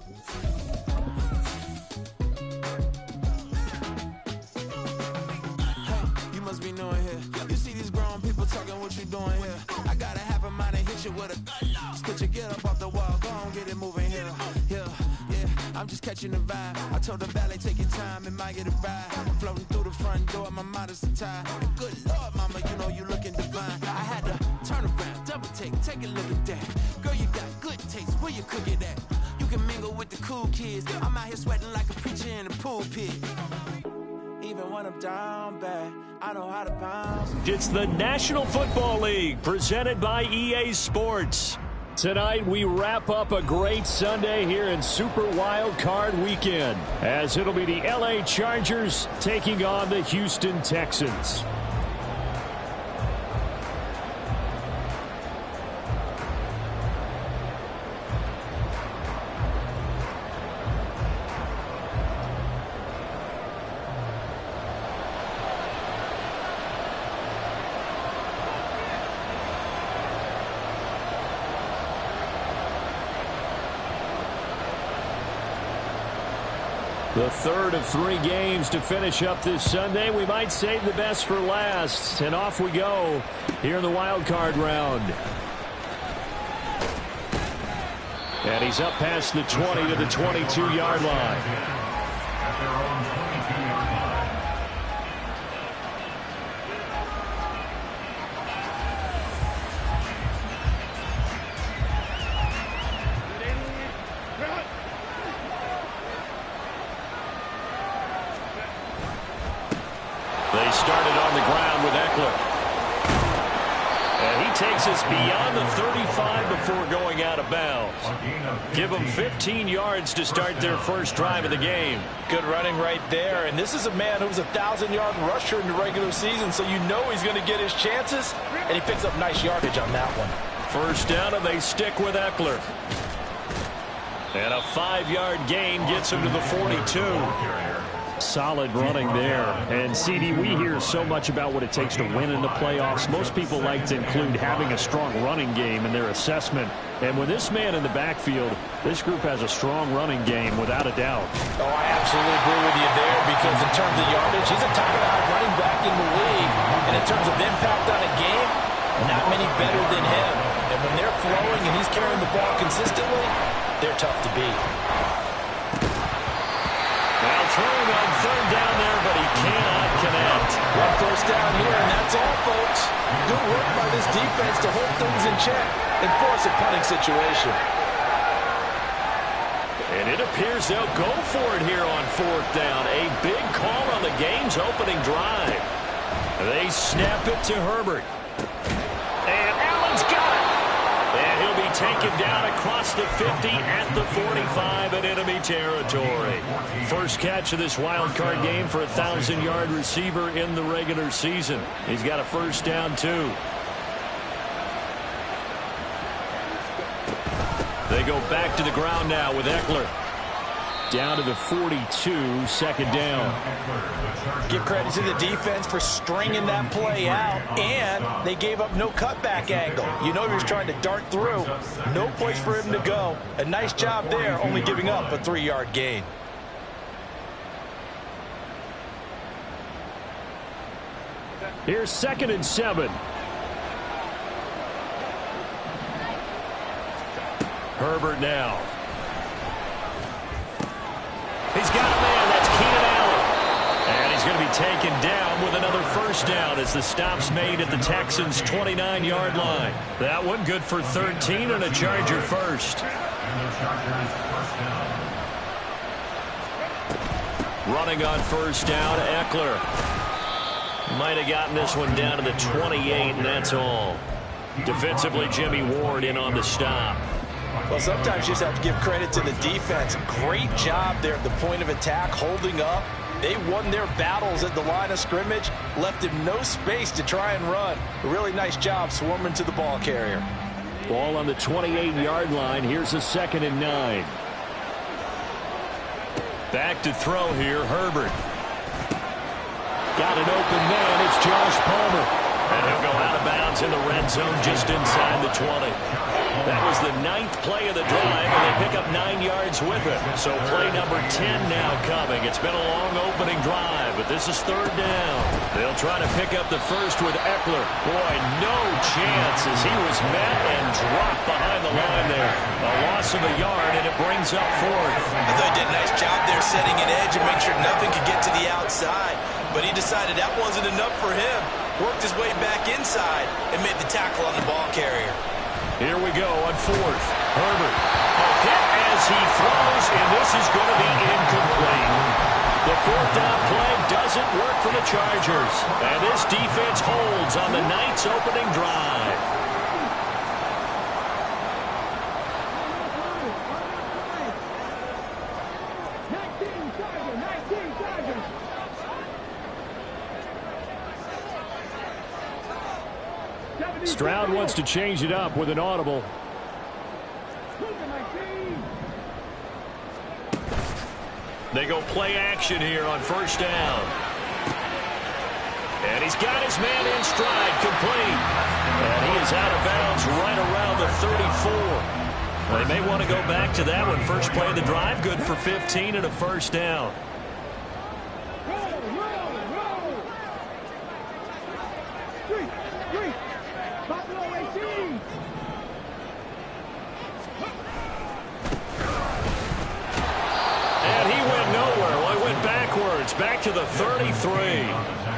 You must be new in here. You see these grown people talking, what you doing here? I got a half a mind and hit you with a spit you, get up off the wall, go on, get it moving here. Yeah, I'm just catching the vibe. I told the valet, take your time, it might get a ride. Floating through the front door, my mind is a tie. Good Lord, mama, you know you looking divine. I had to turn around, double take a look at that. Girl, you got good taste, where you cook it at? You can mingle with the cool kids. I'm out here sweating like a preacher in a pulpit. Even when I'm down bad, I know how to bounce. It's the National Football League, presented by EA Sports. Tonight, we wrap up a great Sunday here in Super Wild Card Weekend, as it'll be the LA Chargers taking on the Houston Texans. The third of 3 games to finish up this Sunday. We might save the best for last. And off we go here in the wild card round. And he's up past the 20 to the 22-yard line. They started on the ground with Eckler. And he takes us beyond the 35 before going out of bounds. Give them 15 yards to start their first drive of the game. Good running right there. And this is a man who was a 1,000-yard rusher in the regular season, so you know he's going to get his chances. And he picks up nice yardage on that one. First down, and they stick with Eckler. And a 5-yard gain gets him to the 42. Solid running there. And CD, we hear so much about what it takes to win in the playoffs. Most people like to include having a strong running game in their assessment. And with this man in the backfield, this group has a strong running game without a doubt. Oh, I absolutely agree with you there, because in terms of yardage, he's a top-5 running back in the league. And in terms of impact on a game, not many better than him. And when they're flowing and he's carrying the ball consistently, they're tough to beat. Now throwing on third down there, but he cannot connect. One first down here, and that's all, folks. Good work by this defense to hold things in check and force a punting situation. And it appears they'll go for it here on fourth down. A big call on the game's opening drive. They snap it to Herbert. And Allen's got it. And he'll be taken down across the 50 at the 45 in enemy territory. First catch of this wild card game for a 1,000-yard receiver in the regular season. He's got a first down, too. They go back to the ground now with Eckler. Down to the 42, second down. Give credit to the defense for stringing that play out, and they gave up no cutback angle. You know he was trying to dart through. No place for him to go. A nice job there, only giving up a 3-yard gain. Here's 2nd and 7. Herbert now. He's got a man. That's Keenan Allen. And he's going to be taken down with another first down as the stop's made at the Texans' 29-yard line. That one good for 13 and a Charger first. Running on first down, Eckler. Might have gotten this one down to the 28, and that's all. Defensively, Jimmy Ward in on the stop. Well, sometimes you just have to give credit to the defense. Great job there at the point of attack, holding up. They won their battles at the line of scrimmage, left him no space to try and run. A really nice job swarming to the ball carrier. Ball on the 28-yard line. Here's a 2nd and 9. Back to throw here, Herbert. Got an open man. It's Josh Palmer. And he'll go out of bounds in the red zone just inside the 20. That was the 9th play of the drive, and they pick up 9 yards with it. So play number 10 now coming. It's been a long opening drive, but this is 3rd down. They'll try to pick up the first with Eckler. Boy, no chance as he was met and dropped behind the line there. A loss of a yard, and it brings up 4th. I thought he did a nice job there setting an edge and make sure nothing could get to the outside. But he decided that wasn't enough for him. Worked his way back inside and made the tackle on the ball carrier. Here we go on 4th. Herbert. A hit as he throws, and this is going to be incomplete. The 4th down play doesn't work for the Chargers. And this defense holds on the night's opening drive. Stroud wants to change it up with an audible. They go play action here on 1st down. And he's got his man in stride, complete. And he is out of bounds right around the 34. Well, they may want to go back to that one. First play of the drive, good for 15 and a 1st down. Back to the 33.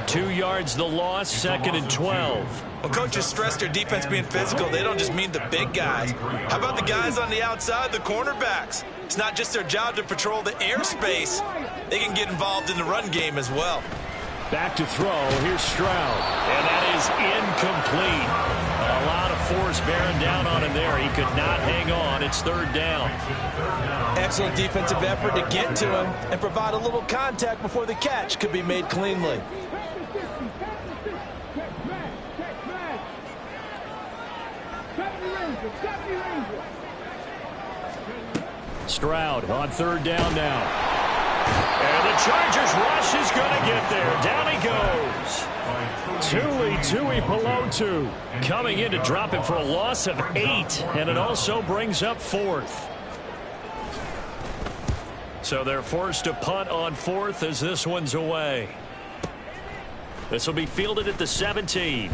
2 yards the loss, 2nd and 12. Well, coaches stress their defense being physical. They don't just mean the big guys. How about the guys on the outside, the cornerbacks? It's not just their job to patrol the airspace. They can get involved in the run game as well. Back to throw. Here's Stroud. And that is incomplete. A lot of force bearing down on him there. He could not hang on. It's 3rd down. Excellent defensive effort to get to him and provide a little contact before the catch could be made cleanly. Stroud on 3rd down now. And the Chargers rush is going to get there. Down he goes. Tui Pelotu coming in to drop him for a loss of 8. And it also brings up 4th. So they're forced to punt on 4th as this one's away. This will be fielded at the 17.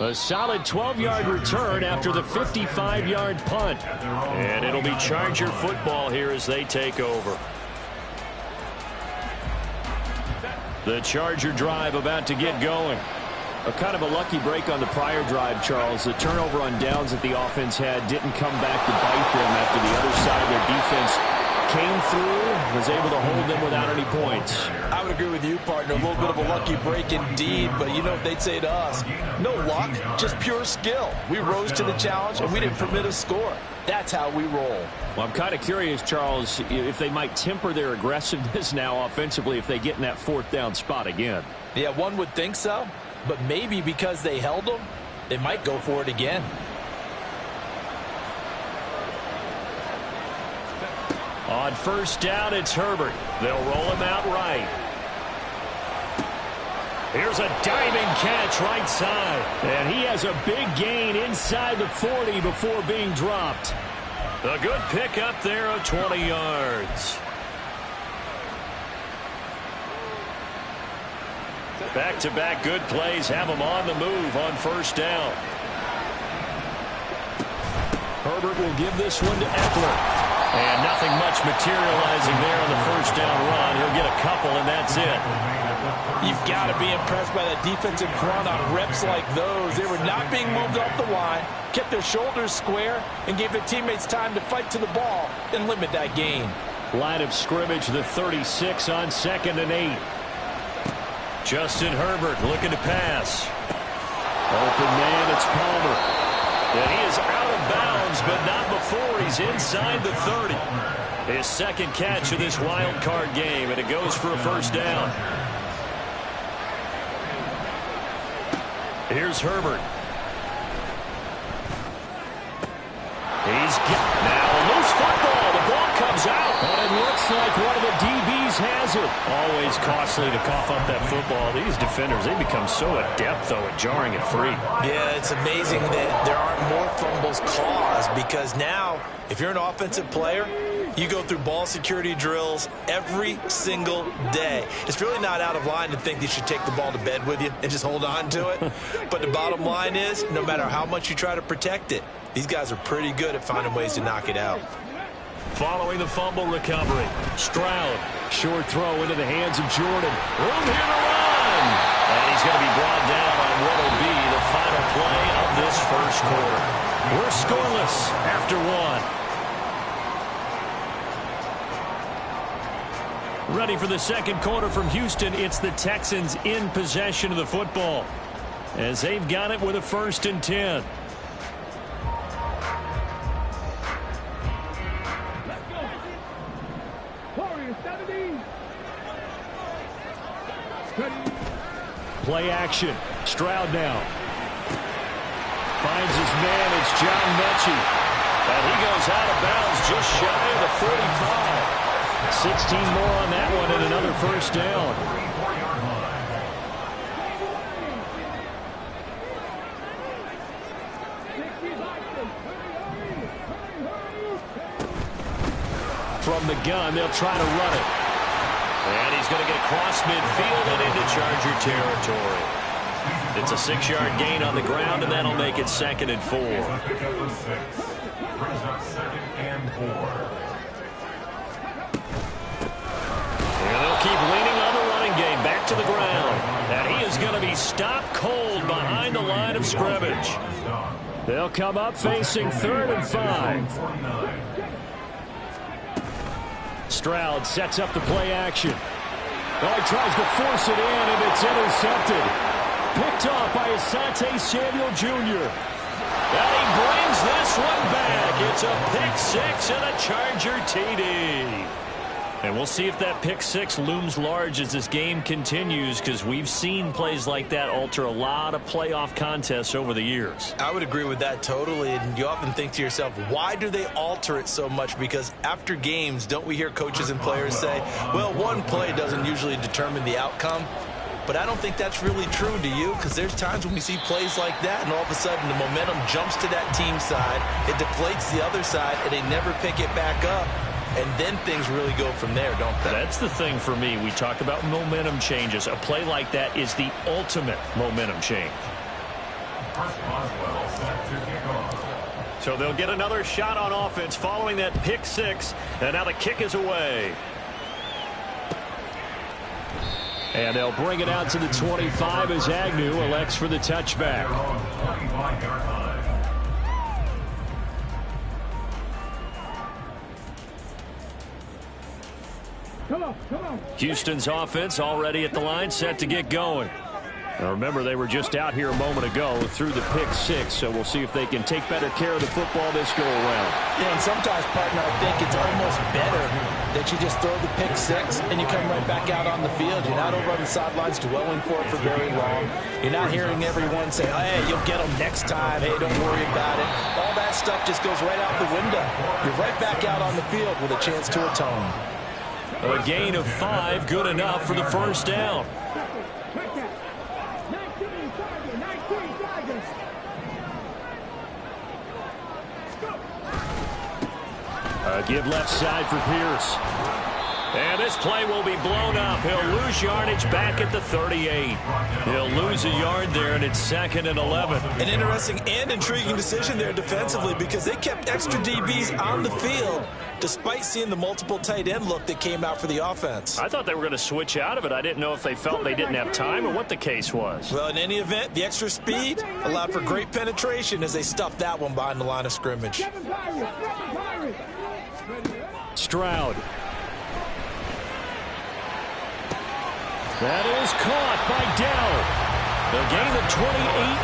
A solid 12-yard return after the 55-yard punt. And it'll be Charger football here as they take over. The Charger drive about to get going. A kind of a lucky break on the prior drive, Charles. The turnover on downs that the offense had didn't come back to bite them after the other side of their defense came through, was able to hold them without any points. I would agree with you, partner. A little bit of a lucky break indeed, but you know what they'd say to us? No luck, just pure skill. We rose to the challenge, and we didn't permit a score. That's how we roll. Well, I'm kind of curious, Charles, if they might temper their aggressiveness now offensively if they get in that 4th down spot again. Yeah, one would think so, but maybe because they held them, they might go for it again. On 1st down, it's Herbert. They'll roll him out right. Here's a diving catch right side. And he has a big gain inside the 40 before being dropped. A good pickup there of 20 yards. Back-to-back good plays have him on the move on 1st down. Herbert will give this one to Eckler. And nothing much materializing there on the 1st down run. He'll get a couple, and that's it. You've got to be impressed by that defensive front on reps like those. They were not being moved off the line, kept their shoulders square, and gave their teammates time to fight to the ball and limit that gain. Line of scrimmage, the 36 on 2nd and 8. Justin Herbert looking to pass. Open man, it's Palmer. And he is out of bounds, but not before he's inside the 30. His 2nd catch of this wild card game, and it goes for a 1st down. Here's Herbert. He's got now a loose football. The ball comes out. And it looks like one of the DBs has does it. Always costly to cough up that football. These defenders, they become so adept, though, at jarring it free. Yeah, it's amazing that there aren't more fumbles caused because now, if you're an offensive player, you go through ball security drills every single day. It's really not out of line to think you should take the ball to bed with you and just hold on to it. But the bottom line is, no matter how much you try to protect it, these guys are pretty good at finding ways to knock it out. Following the fumble recovery, Stroud, short throw into the hands of Jordan. Room here to run. And he's going to be brought down on what will be the final play of this first quarter. We're scoreless after one. Ready for the second quarter from Houston. It's the Texans in possession of the football as they've got it with a 1st and 10. Play action. Stroud now. Finds his man. It's John Mechie. And he goes out of bounds just shy of the 45. 16 more on that one and another first down. From the gun, they'll try to run it. And he's going to get across midfield and into Charger territory. It's a 6-yard gain on the ground, and that'll make it 2nd and 4. And they'll keep leaning on the running game back to the ground. And he is going to be stopped cold behind the line of scrimmage. They'll come up facing 3rd and 5. Stroud sets up the play action. Oh, he tries to force it in, and it's intercepted. Picked off by Asante Samuel Jr. And he brings this one back. It's a pick 6 and a Charger TD. And we'll see if that pick 6 looms large as this game continues, because we've seen plays like that alter a lot of playoff contests over the years. I would agree with that totally, and you often think to yourself, why do they alter it so much? Because after games, don't we hear coaches and players say, well, one play doesn't usually determine the outcome? But I don't think that's really true, do you? Because there's times when we see plays like that, and all of a sudden the momentum jumps to that team side, it deflates the other side, and they never pick it back up. And then things really go from there, don't they? That's the thing for me. We talk about momentum changes. A play like that is the ultimate momentum change. So they'll get another shot on offense following that pick 6. And now the kick is away. And they'll bring it out to the 25 as Agnew elects for the touchback. Houston's offense already at the line, set to get going. Now remember, they were just out here a moment ago through the pick 6, so we'll see if they can take better care of the football this go around. Yeah, and sometimes, partner, I think it's almost better that you just throw the pick 6 and you come right back out on the field. You're not over on the sidelines dwelling for it for very long. You're not hearing everyone say, oh, hey, you'll get them next time. Hey, don't worry about it. All that stuff just goes right out the window. You're right back out on the field with a chance to atone. A gain of 5, good enough for the first down. Give left side for Pierce. And this play will be blown up. He'll lose yardage back at the 38. He'll lose a yard there, and it's 2nd and 11. An interesting and intriguing decision there defensively, because they kept extra DBs on the field despite seeing the multiple tight end look that came out for the offense. I thought they were going to switch out of it. I didn't know if they felt they didn't have time or what the case was. Well, in any event, the extra speed allowed for great penetration as they stuffed that one behind the line of scrimmage. Stroud. That is caught by Dell. A gain of 28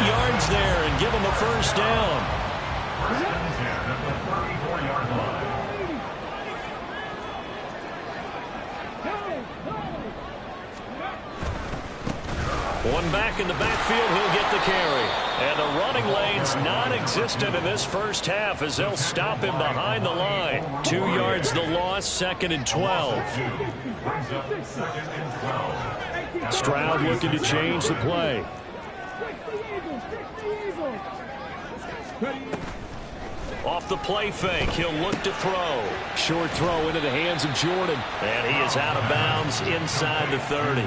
yards there and give him a first down. One back in the backfield, he'll get the carry. And the running lane's non-existent in this first half as they'll stop him behind the line. 2 yards the loss, 2nd and 12. Stroud looking to change the play. Off the play fake, he'll look to throw. Short throw into the hands of Jordan. And he is out of bounds inside the 30.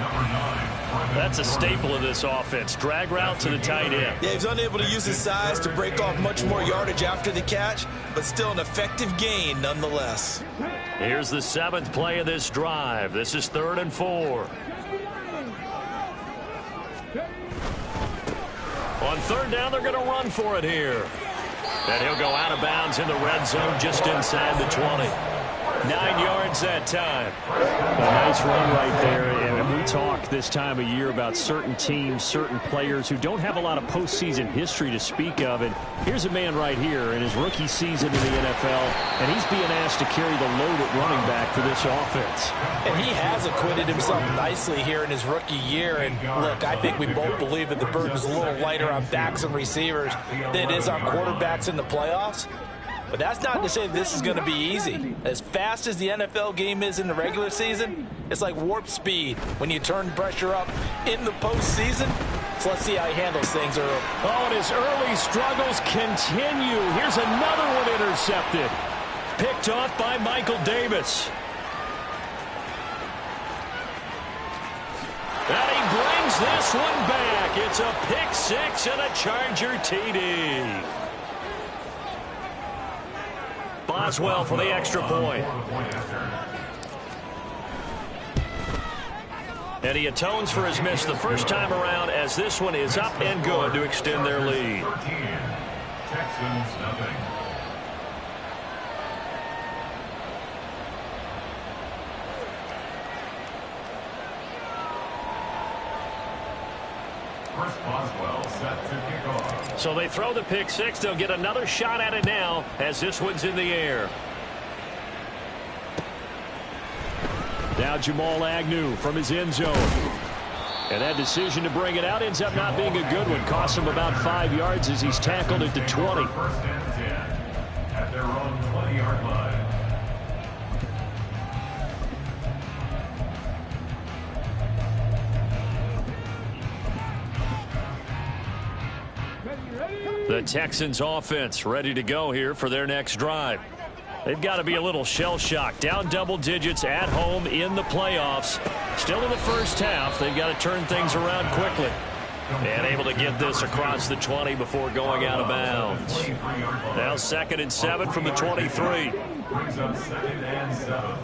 That's a staple of this offense. Drag route to the tight end. Yeah, he's unable to use his size to break off much more yardage after the catch, but still an effective gain nonetheless. Here's the 7th play of this drive. This is 3rd and 4. On 3rd down, they're going to run for it here. And he'll go out of bounds in the red zone just inside the 20. 9 yards that time. A nice run right there. And we talk this time of year about certain teams, certain players who don't have a lot of postseason history to speak of. And here's a man right here in his rookie season in the NFL, and he's being asked to carry the load at running back for this offense. And he has acquitted himself nicely here in his rookie year. And look, I think we both believe that the burden is a little lighter on backs and receivers than it is on quarterbacks in the playoffs. But that's not to say that this is going to be easy. As fast as the NFL game is in the regular season, it's like warp speed when you turn pressure up in the postseason. So let's see how he handles things early. Oh, and his early struggles continue. Here's another one intercepted. Picked off by Michael Davis. And he brings this one back. It's a pick six and a Charger TD. Boswell for the extra point. And he atones for his miss the first time around as this one is up and good to extend their lead. Texans nothing. Chris Boswell set to kick off. So they throw the pick six. They'll get another shot at it now as this one's in the air. Now Jamal Agnew from his end zone. And that decision to bring it out ends up not being a good one. Costs him about 5 yards as he's tackled at the 20. First and 10 at their own 20-yard line. The Texans offense ready to go here for their next drive. They've got to be a little shell-shocked. Down double digits at home in the playoffs. Still in the first half. They've got to turn things around quickly. And able to get this across the 20 before going out of bounds. Now 2nd and 7 from the 23. Brings up 2nd and 7.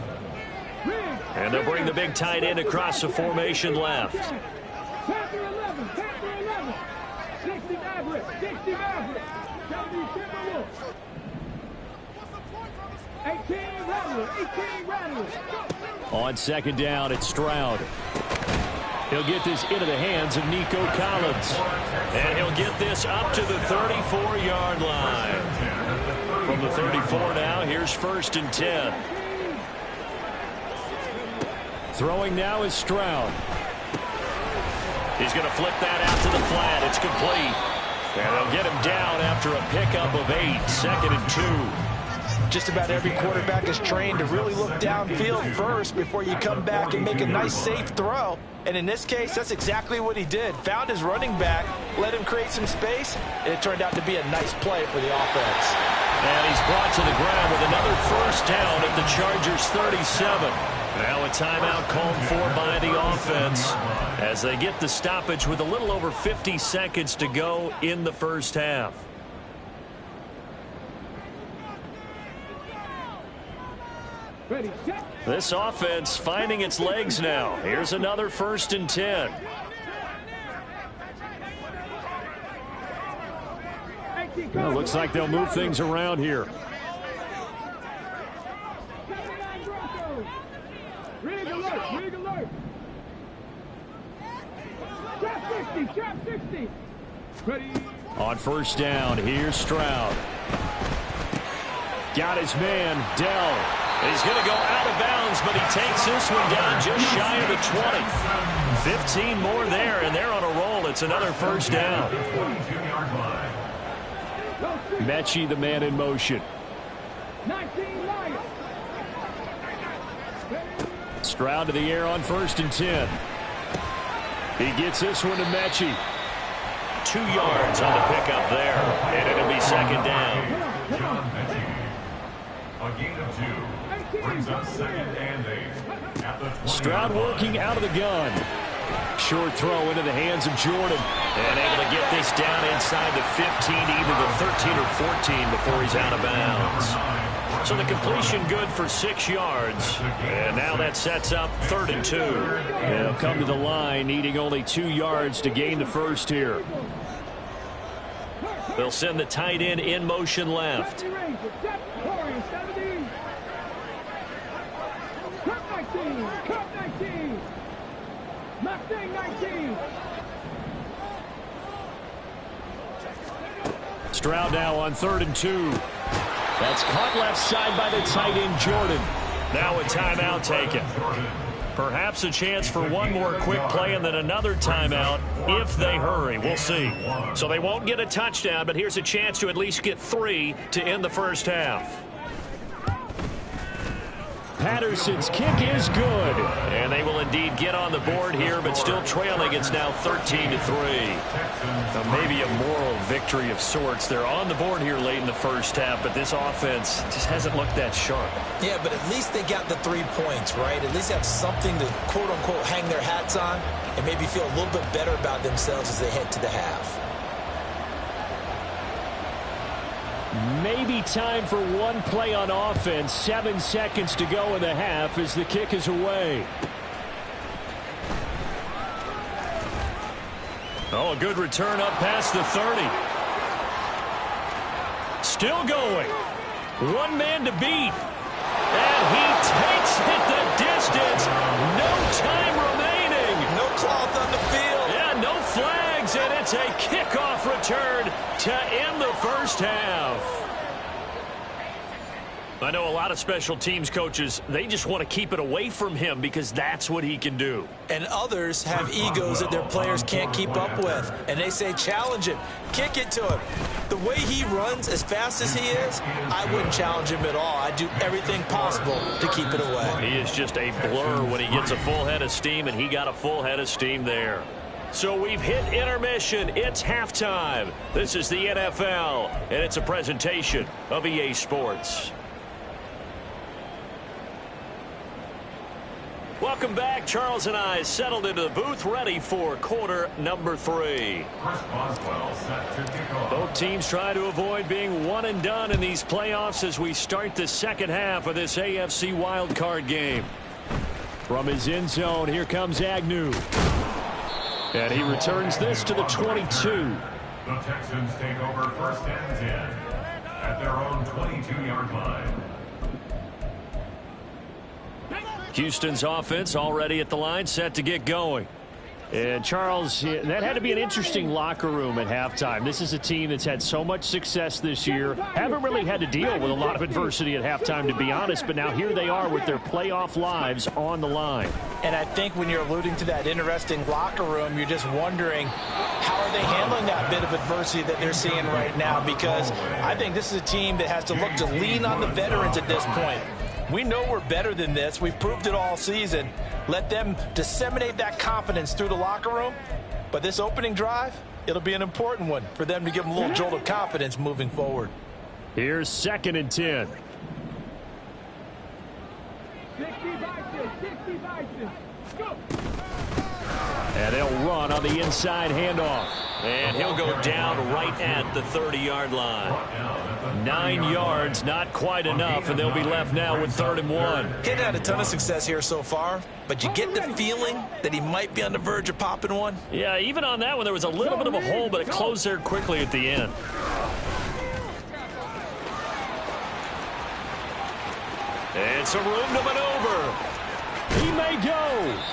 And they'll bring the big tight end across the formation left. On 2nd down, it's Stroud. He'll get this into the hands of Nico Collins. And he'll get this up to the 34-yard line. From the 34 now, here's 1st and 10. Throwing now is Stroud. He's going to flip that out to the flat. It's complete. And they'll get him down after a pickup of 8. 2nd and 2. Just about every quarterback is trained to really look downfield first before you come back and make a nice, safe throw. And in this case, that's exactly what he did. Found his running back, let him create some space, and it turned out to be a nice play for the offense. And he's brought to the ground with another first down at the Chargers' 37. Now a timeout called for by the offense as they get the stoppage with a little over 50 seconds to go in the first half. This offense finding its legs now. Here's another 1st and 10. Well, looks like they'll move things around here. On 1st down, here's Stroud. Got his man, Dell. He's going to go out of bounds, but he takes this one down just shy of the 20. 15 more there, and they're on a roll. It's another 1st down. Mechie, the man in motion. Stroud to the air on 1st and 10. He gets this one to Mechie. 2 yards on the pickup there, and it'll be 2nd down. John Mechie. A gain of 2 brings up 2nd and 8 at the 20. Stroud working out of the gun. Short throw into the hands of Jordan. And able to get this down inside the 15, either the 13 or 14 before he's out of bounds. So the completion good for 6 yards. And now that sets up 3rd and 2. They'll come to the line, needing only 2 yards to gain the first here. They'll send the tight end in motion left. Stroud now on 3rd and 2. That's caught left side by the tight end, Jordan. Now a timeout taken. Perhaps a chance for one more quick play and then another timeout if they hurry. We'll see. So they won't get a touchdown, but here's a chance to at least get 3 to end the first half. Patterson's kick is good. And they will indeed get on the board here, but still trailing. It's now 13-3. Maybe a moral victory of sorts. They're on the board here late in the first half, but this offense just hasn't looked that sharp. Yeah, but at least they got the 3 points, right? At least have something to, quote-unquote, hang their hats on and maybe feel a little bit better about themselves as they head to the half. Maybe time for one play on offense. 7 seconds to go in the half as the kick is away. Oh, a good return up past the 30. Still going. One man to beat. And he takes it the distance. No time remaining. No cloth on the field. Yeah, no flags, and it's a kickoff return to end the first half. I know a lot of special teams coaches, they just want to keep it away from him because that's what he can do. And others have egos that their players can't keep up with. And they say, challenge him. Kick it to him. The way he runs as fast as he is, I wouldn't challenge him at all. I'd do everything possible to keep it away. He is just a blur when he gets a full head of steam, and he got a full head of steam there. So we've hit intermission. It's halftime. This is the NFL, and it's a presentation of EA Sports. Welcome back. Charles and I settled into the booth, ready for quarter number 3. Chris Boswell set to kick off. Both teams try to avoid being one and done in these playoffs as we start the second half of this AFC wildcard game. From his end zone, here comes Agnew. And he returns this to the 22. The Texans take over 1st and 10 at their own 22-yard line. Houston's offense already at the line, set to get going. And Charles, that had to be an interesting locker room at halftime. This is a team that's had so much success this year. Haven't really had to deal with a lot of adversity at halftime, to be honest. But now here they are with their playoff lives on the line. And I think when you're alluding to that interesting locker room, you're just wondering how are they handling that bit of adversity that they're seeing right now? Because I think this is a team that has to look to lean on the veterans at this point. We know we're better than this. We've proved it all season. Let them disseminate that confidence through the locker room. But this opening drive, it'll be an important one for them to give them a little jolt of confidence moving forward. Here's 2nd and 10. And they'll run on the inside handoff. And he'll go down right at the 30-yard line. 9 yards, not quite enough, and they'll be left now with 3rd and 1. He hadn't had a ton of success here so far, but you get the feeling that he might be on the verge of popping one. Yeah, even on that one, there was a little bit of a hole, but it closed there quickly at the end. And some room to maneuver. He may go.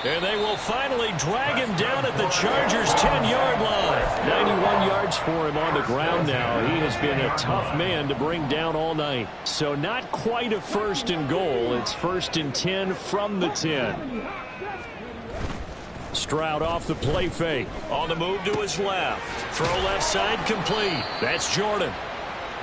And they will finally drag him down at the Chargers' 10-yard line. 91 yards for him on the ground now. He has been a tough man to bring down all night. So not quite a 1st and goal. It's 1st and 10 from the 10. Stroud off the play fake. On the move to his left. Throw left side complete. That's Jordan.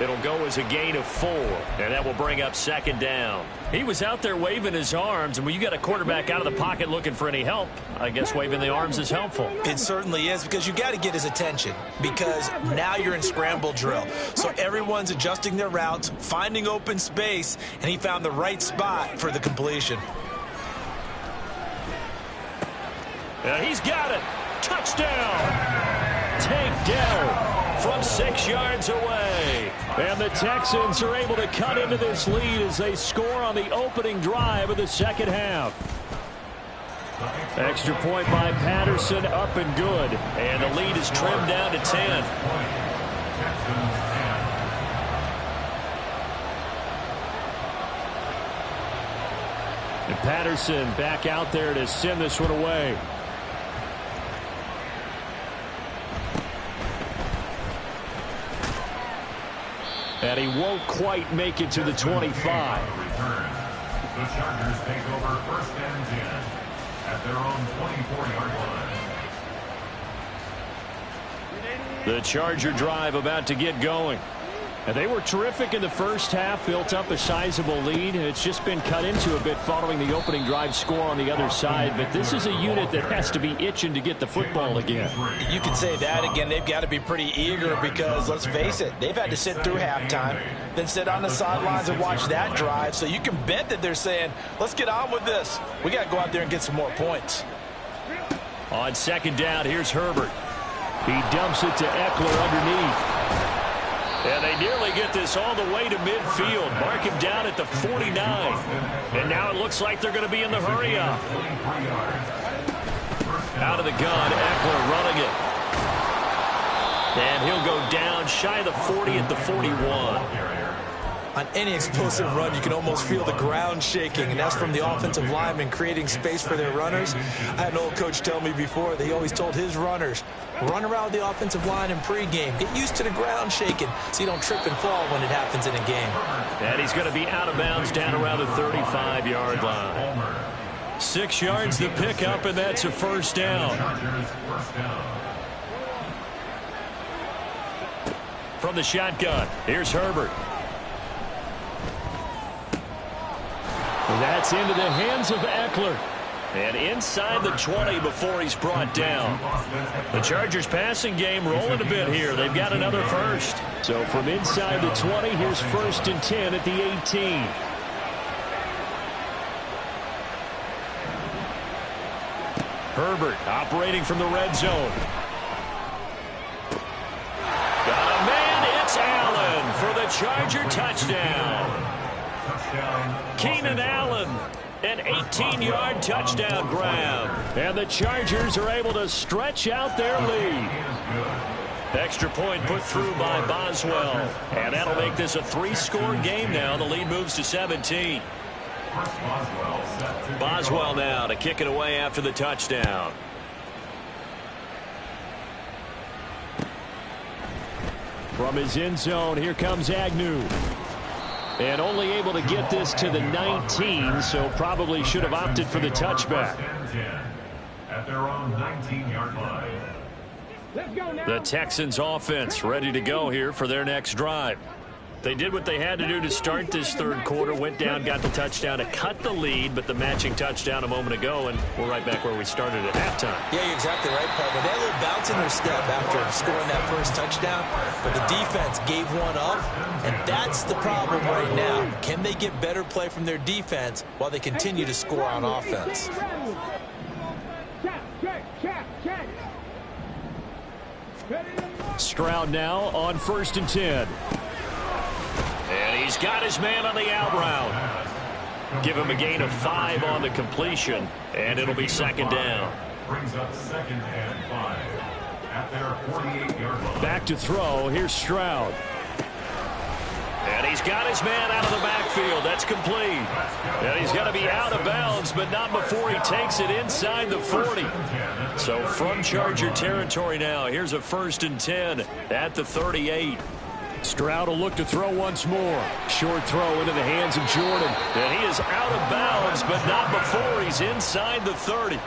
It'll go as a gain of 4, and that will bring up second down. He was out there waving his arms, and when you got a quarterback out of the pocket looking for any help, I guess waving the arms is helpful. It certainly is, because you got to get his attention, because now you're in scramble drill. So everyone's adjusting their routes, finding open space, and he found the right spot for the completion. And he's got it. Touchdown. Takedown from 6 yards away. And the Texans are able to cut into this lead as they score on the opening drive of the second half. Extra point by Patterson, up and good. And the lead is trimmed down to 10. And Patterson back out there to send this one away. And he won't quite make it to the 25. The Chargers take over 1st and 10 at their own 24-yard line. The Charger drive about to get going. And they were terrific in the first half, built up a sizable lead. It's just been cut into a bit following the opening drive score on the other side. But this is a unit that has to be itching to get the football again. You can say that again. They've got to be pretty eager because, let's face it, they've had to sit through halftime, then sit on the sidelines and watch that drive. So you can bet that they're saying, let's get on with this. We got to go out there and get some more points. On second down, here's Herbert. He dumps it to Eckler underneath. And they nearly get this all the way to midfield. Mark him down at the 49. And now it looks like they're going to be in the hurry up. Out of the gun, Eckler running it. And he'll go down shy of the 40 at the 41. On any explosive run, you can almost feel the ground shaking, and that's from the offensive linemen creating space for their runners. I had an old coach tell me before that he always told his runners, run around the offensive line in pregame. Get used to the ground shaking so you don't trip and fall when it happens in a game. And he's going to be out of bounds down around the 35-yard line. 6 yards to pick up, and that's a first down. From the shotgun, here's Herbert. That's into the hands of Eckler. And inside the 20 before he's brought down. The Chargers passing game rolling a bit here. They've got another first. So from inside the 20, here's 1st and 10 at the 18. Herbert operating from the red zone. Got a man, it's Allen for the Charger touchdown. Keenan Allen, an 18-yard touchdown grab. And the Chargers are able to stretch out their lead. Extra point put through by Boswell. And that'll make this a 3-score game now. The lead moves to 17. Boswell now to kick it away after the touchdown. From his end zone, here comes Agnew. And only able to get this to the 19, so probably should have opted for the touchback. At their own 19-yard line. The Texans offense ready to go here for their next drive. They did what they had to do to start this third quarter, went down, got the touchdown to cut the lead, but the matching touchdown a moment ago, and we're right back where we started at halftime. Yeah, you're exactly right, partner. They had a little bounce in their step after scoring that first touchdown, but the defense gave one up, and that's the problem right now. Can they get better play from their defense while they continue to score on offense? Stroud now on 1st and 10. And he's got his man on the out route. Give him a gain of 5 on the completion, and it'll be second down. Brings up 2nd and 5 at their 48-yard line. Back to throw. Here's Stroud. And he's got his man out of the backfield. That's complete. And he's going to be out of bounds, but not before he takes it inside the 40. So from Charger territory now, here's a 1st and 10 at the 38. Stroud will look to throw once more. Short throw into the hands of Jordan. And he is out of bounds, but not before he's inside the 30.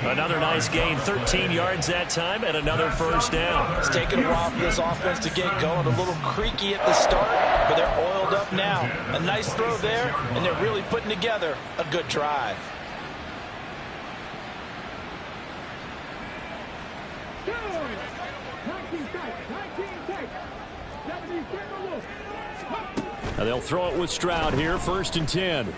Another nice gain, 13 yards that time, and another first down. It's taken a while for this offense to get going. A little creaky at the start, but they're oiled up now. A nice throw there, and they're really putting together a good drive. And they'll throw it with Stroud here, 1st and 10.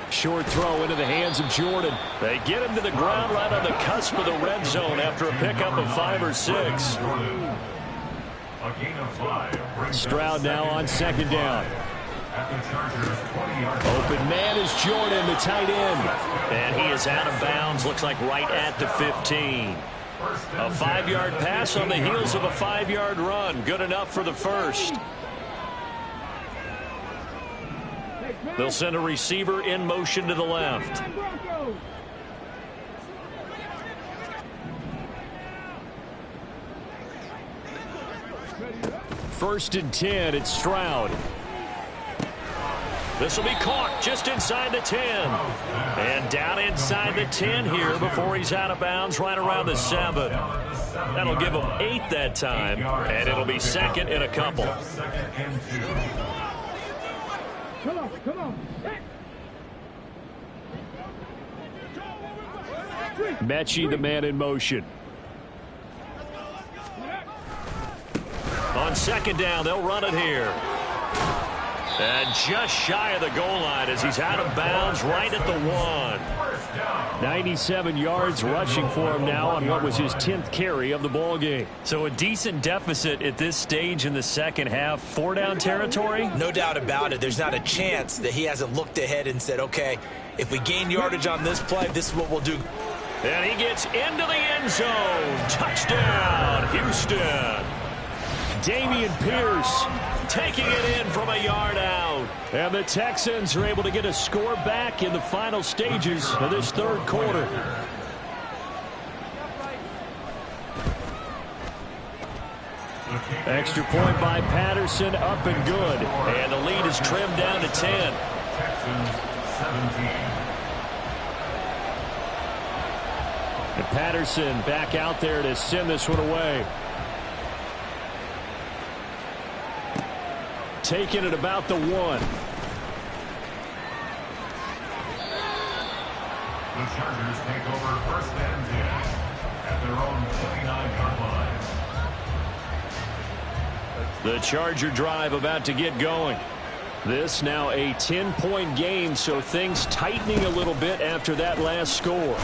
Short throw into the hands of Jordan. They get him to the ground right on the cusp of the red zone after a pickup of 5 or 6. Stroud now on 2nd down. Open man is Jordan, the tight end. And he is out of bounds, looks like right at the 15. A 5-yard pass on the heels of a 5-yard run. Good enough for the first. They'll send a receiver in motion to the left. First and 10, it's Stroud. This will be caught just inside the 10. And down inside the 10 here before he's out of bounds right around the 7. That'll give him 8 that time, and it'll be 2nd and a couple. Come on. Mechie, the man in motion. On 2nd down, they'll run it here. And just shy of the goal line as he's out of bounds right at the 1. 97 yards rushing for him now on what was his 10th carry of the ball game. So a decent deficit at this stage in the second half. 4-down territory? No doubt about it. There's not a chance that he hasn't looked ahead and said, okay, if we gain yardage on this play, this is what we'll do. And he gets into the end zone. Touchdown, Houston. Dameon Pierce taking it in from a yard out. And the Texans are able to get a score back in the final stages of this 3rd quarter. Extra point by Patterson, up and good. And the lead is trimmed down to 10. Texans 17. And Patterson back out there to send this one away. Taking it about the 1. The Chargers take over 1st and 10 at their own 29-yard line. The Charger drive about to get going. This now a 10-point game, so things tightening a little bit after that last score.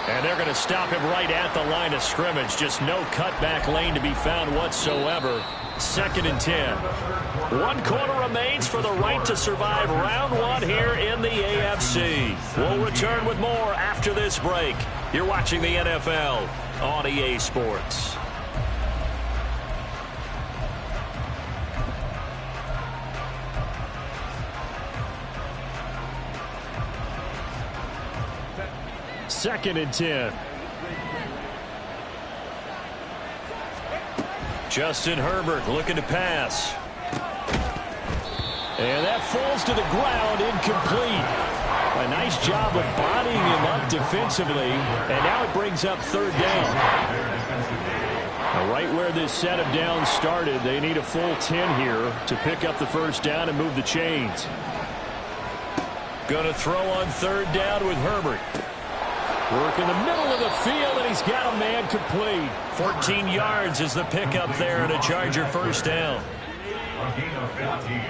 And they're going to stop him right at the line of scrimmage. Just no cutback lane to be found whatsoever. 2nd and 10. 1 quarter remains for the right to survive round 1 here in the AFC. We'll return with more after this break. You're watching the NFL on EA Sports. Second and 10. Justin Herbert looking to pass. And that falls to the ground, incomplete. A nice job of bodying him up defensively. And now it brings up 3rd down. Now right where this set of downs started, they need a full 10 here to pick up the 1st down and move the chains. Going to throw on 3rd down with Herbert. Work in the middle of the field, and he's got a man complete. 14 yards is the pickup there, and a Charger 1st down. A gain of 15.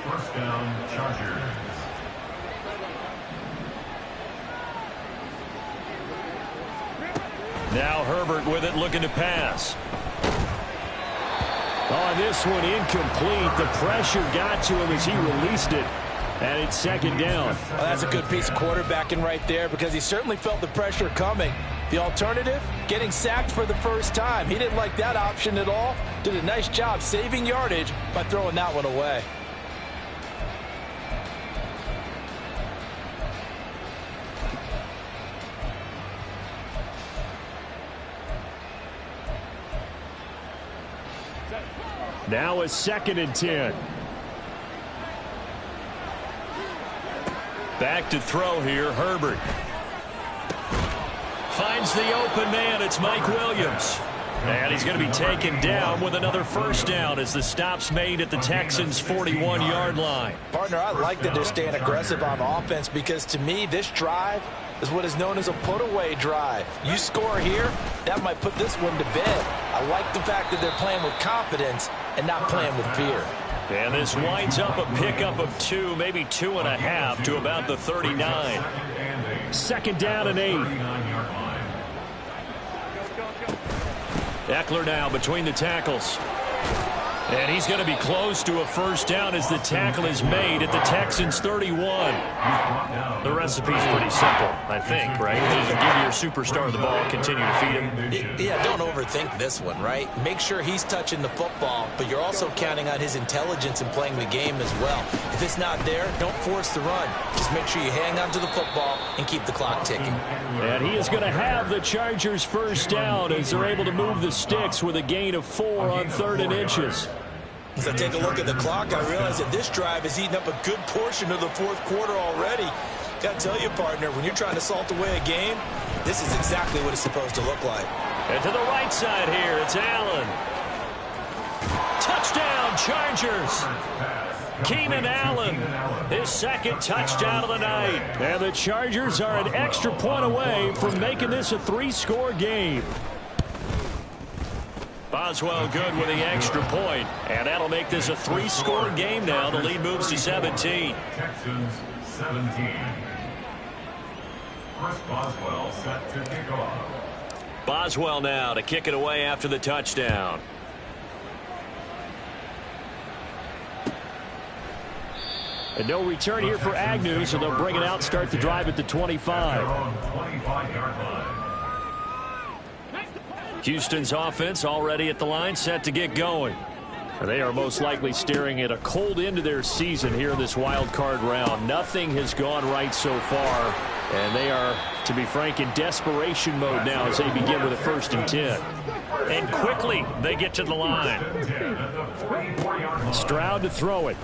1st down, Chargers. Now Herbert with it, looking to pass. Oh, this one incomplete. The pressure got to him as he released it. And it's 2nd down. Well, that's a good piece of quarterbacking right there because he certainly felt the pressure coming. The alternative, getting sacked for the first time. He didn't like that option at all. Did a nice job saving yardage by throwing that one away. Now a 2nd and 10. Back to throw here, Herbert. Finds the open man. It's Mike Williams. And he's going to be taken down with another first down as the stop's made at the Texans' 41-yard line. Partner, I like that they're staying aggressive on offense because to me, this drive is what is known as a put-away drive. You score here, that might put this one to bed. I like the fact that they're playing with confidence and not playing with fear. And this winds up a pickup of 2, maybe 2.5 to about the 39. 2nd down and 8. Eckler now between the tackles. And he's going to be close to a first down as the tackle is made at the Texans' 31. The recipe's pretty simple, I think, right? Just give your superstar the ball, continue to feed him. Yeah, don't overthink this one, right? Make sure he's touching the football, but you're also counting on his intelligence in playing the game as well. If it's not there, don't force the run. Just make sure you hang on to the football and keep the clock ticking. And he is going to have the Chargers' first down as they're able to move the sticks with a gain of 4 on 3rd and inches. As I take a look at the clock, I realize that this drive has eaten up a good portion of the 4th quarter already. Got to tell you, partner, when you're trying to salt away a game, this is exactly what it's supposed to look like. And to the right side here, it's Allen. Touchdown, Chargers. Keenan Allen, his 2nd touchdown of the night. And the Chargers are an extra point away from making this a 3-score game. Boswell good with the extra point, and that'll make this a 3-score game now. The lead moves to 17. Texans 17. Chris Boswell set to kick off. Boswell now to kick it away after the touchdown. And no return here for Agnew, so they'll bring it out, start the drive at the 25. 25-yard line. Houston's offense already at the line, set to get going. They are most likely staring at a cold end to their season here in this wild card round. Nothing has gone right so far, and they are, to be frank, in desperation mode now as they begin with a 1st and 10. And quickly they get to the line. Stroud to throw it.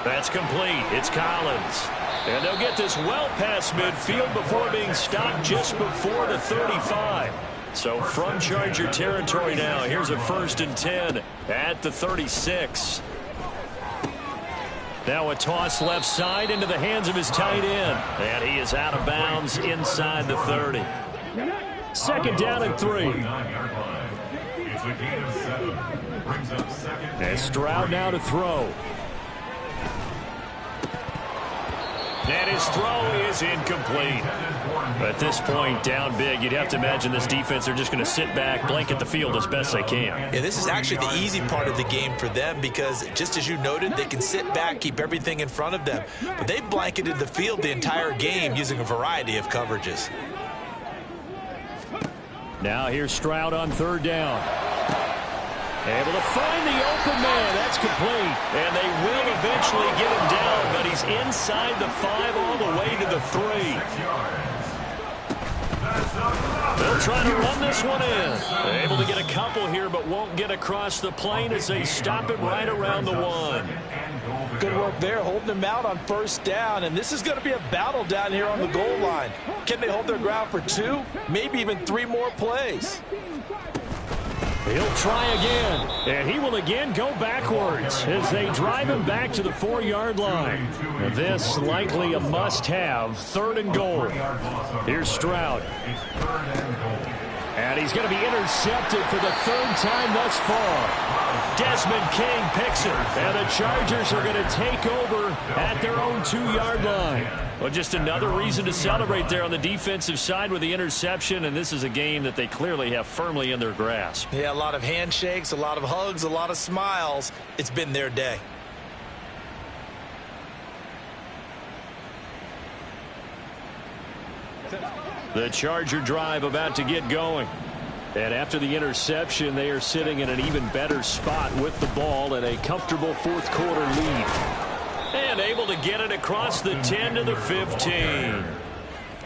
That's complete. It's Collins. And they'll get this well past midfield before being stopped just before the 35. So from Charger territory now, here's a 1st and 10 at the 36. Now a toss left side into the hands of his tight end. And he is out of bounds inside the 30. 2nd down and 3. It's a gain of 7. Brings up 2nd. And Stroud now to throw. And his throw is incomplete. At this point, down big, you'd have to imagine this defense are just going to sit back, blanket the field as best they can. Yeah, this is actually the easy part of the game for them because, just as you noted, they can sit back, keep everything in front of them. But they've blanketed the field the entire game using a variety of coverages. Now here's Stroud on 3rd down. Able to find the open man. That's complete. And they will eventually get him down, but he's inside the 5 all the way to the 3. They'll try to run this one in. They're able to get a couple here, but won't get across the plane as they stop it right around the 1. Good work there, holding them out on 1st down, and this is going to be a battle down here on the goal line. Can they hold their ground for 2, maybe even 3 more plays? He'll try again, and he will again go backwards as they drive him back to the 4-yard line. This likely a must-have, 3rd and goal. Here's Stroud. And he's going to be intercepted for the 3rd time thus far. Desmond King picks it, and the Chargers are going to take over at their own 2-yard line. Well, just another reason to celebrate there on the defensive side with the interception, and this is a game that they clearly have firmly in their grasp. Yeah, a lot of handshakes, a lot of hugs, a lot of smiles. It's been their day. The Charger drive about to get going. And after the interception, they are sitting in an even better spot with the ball and a comfortable 4th quarter lead. And able to get it across the 10 to the 15.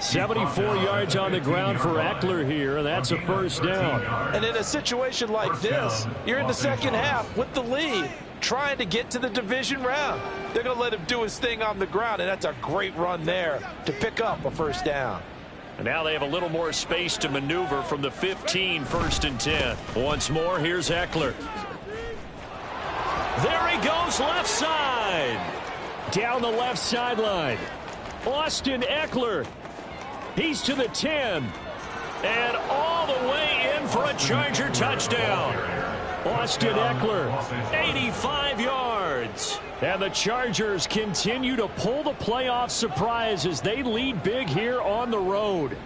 74 yards on the ground for Ekeler here, and that's a first down. And in a situation like this, you're in the second half with the lead, trying to get to the division round. They're going to let him do his thing on the ground, and that's a great run there to pick up a first down. And now they have a little more space to maneuver from the 15, 1st and 10. Once more, here's Ekeler. There he goes, left side. Down the left sideline. Austin Ekeler. He's to the 10. And all the way in for a Charger touchdown. Austin Ekeler, 85 yards. And the Chargers continue to pull the playoff surprise as they lead big here on the road.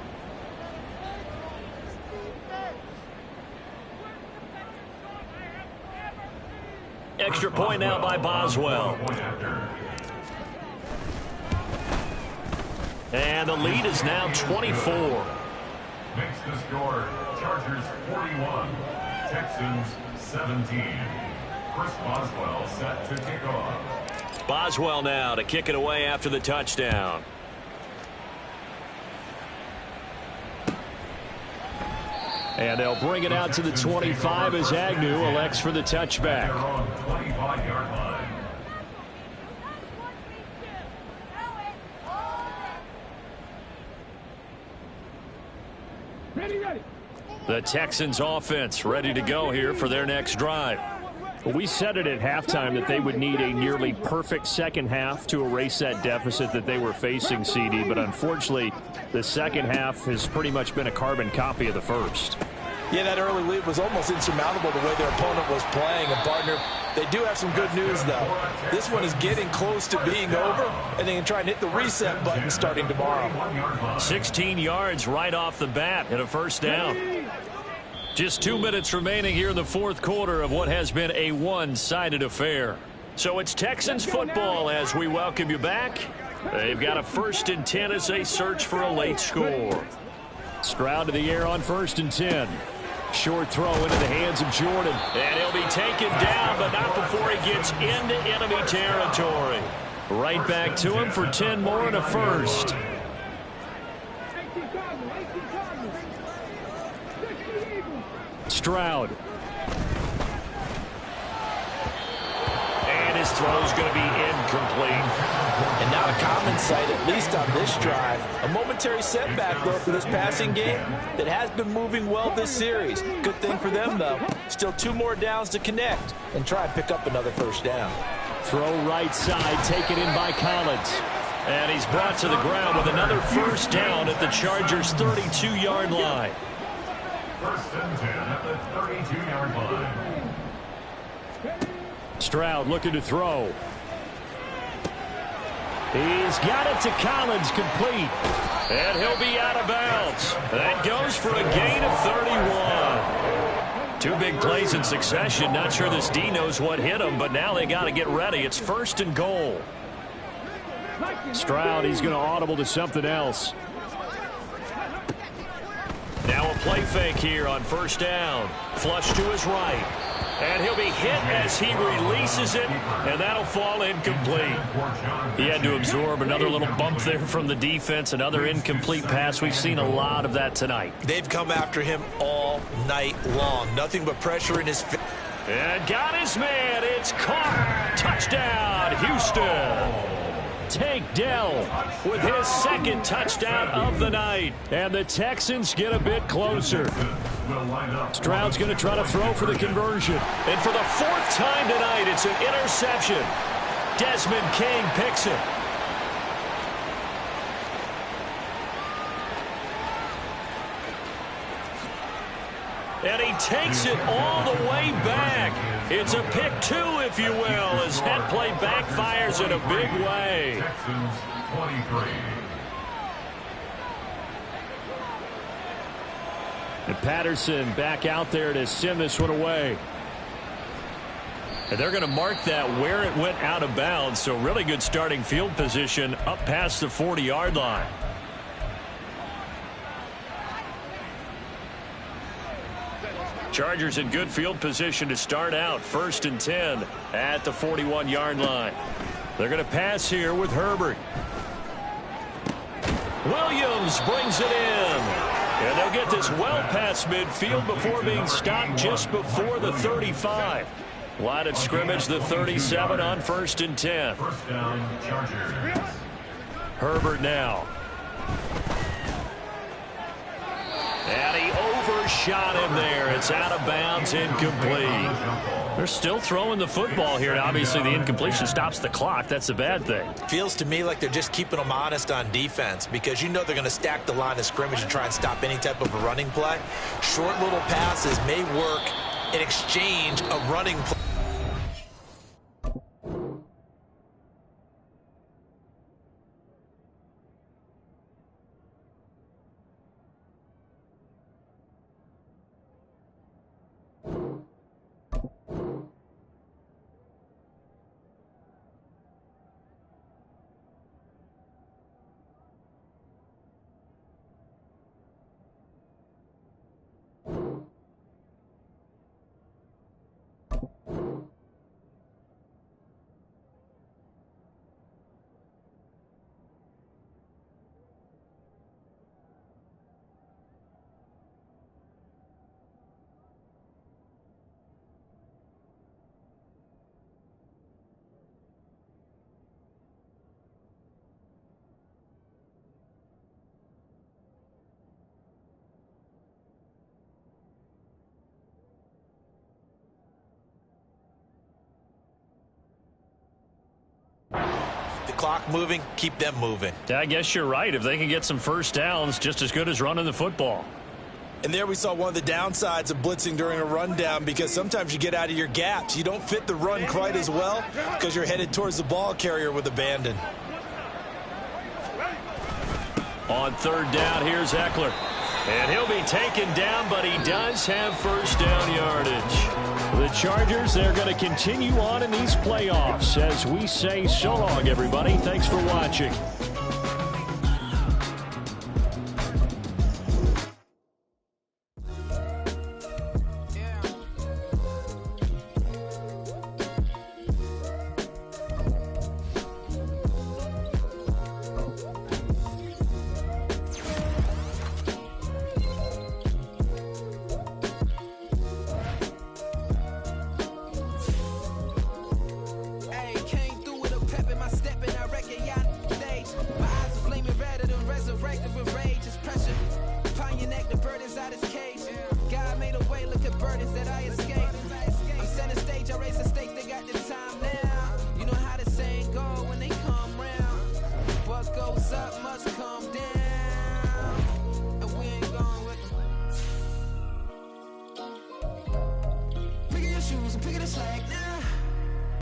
Extra point now by Boswell. And the lead is now 24. Makes the score Chargers 41, Texans 17. Chris Boswell set to kick off. Boswell now to kick it away after the touchdown. And they'll bring it out to the 25 as Agnew elects for the touchback. They're on 25-yard line. Ready. The Texans offense ready to go here for their next drive. We said it at halftime that they would need a nearly perfect second half to erase that deficit that they were facing, CD, but unfortunately the second half has pretty much been a carbon copy of the first. Yeah, that early lead was almost insurmountable the way their opponent was playing. And, partner, they do have some good news, though. This one is getting close to being over, and they can try and hit the reset button starting tomorrow. 16 yards right off the bat and a first down. Just 2 minutes remaining here in the fourth quarter of what has been a one-sided affair. So it's Texans football as we welcome you back. They've got a 1st and 10 as they search for a late score. Stroud to the air on 1st and 10. Short throw into the hands of Jordan. And he'll be taken down, but not before he gets into enemy territory. Right back to him for 10 more and a first. Stroud. And his throw's going to be incomplete. And not a common sight, at least on this drive. A momentary setback, though, for this passing game that has been moving well this series. Good thing for them, though. Still 2 more downs to connect and try and pick up another first down. Throw right side, taken in by Collins. And he's brought to the ground with another first down at the Chargers' 32-yard line. 1st and 10 at the 32-yard line. Stroud looking to throw. He's got it to Collins, complete. And he'll be out of bounds. That goes for a gain of 31. 2 big plays in succession. Not sure this D knows what hit him, but now they got to get ready. It's 1st and goal. Stroud, he's going to audible to something else. Now a play fake here on 1st down. Flush to his right. And he'll be hit as he releases it, and that'll fall incomplete. He had to absorb another little bump there from the defense, another incomplete pass. We've seen a lot of that tonight. They've come after him all night long. Nothing but pressure in his face. And got his man. It's caught. Touchdown, Houston. Tank Dell with his 2nd touchdown of the night. And the Texans get a bit closer. Stroud's going to try to throw for the conversion. And for the 4th time tonight, it's an interception. Desmond King picks it. And he takes it all the way back. It's a pick 2, if you will, as that play backfires in a big way. Texans 23. And Patterson back out there to send this one away. And they're going to mark that where it went out of bounds. So really good starting field position up past the 40-yard line. Chargers in good field position to start out. 1st and 10 at the 41-yard line. They're going to pass here with Herbert. Williams brings it in. And they'll get this well past midfield before being stopped just before the 35. Line of scrimmage, the 37 on 1st and 10. First down, Chargers. Herbert now. And he overshot him there. It's out of bounds, incomplete. They're still throwing the football here. And obviously, the incompletion stops the clock. That's a bad thing. Feels to me like they're just keeping them honest on defense because you know they're going to stack the line of scrimmage and try and stop any type of a running play. Short little passes may work in exchange of running play. Clock moving, keep them moving. I guess you're right. If they can get some first downs, just as good as running the football. And there we saw one of the downsides of blitzing during a rundown because sometimes you get out of your gaps. You don't fit the run quite as well because you're headed towards the ball carrier with abandon. On 3rd down, here's Eckler. And he'll be taken down, but he does have first down yardage. The Chargers, they're going to continue on in these playoffs as we say so long, everybody. Thanks for watching. Pick it a slack now.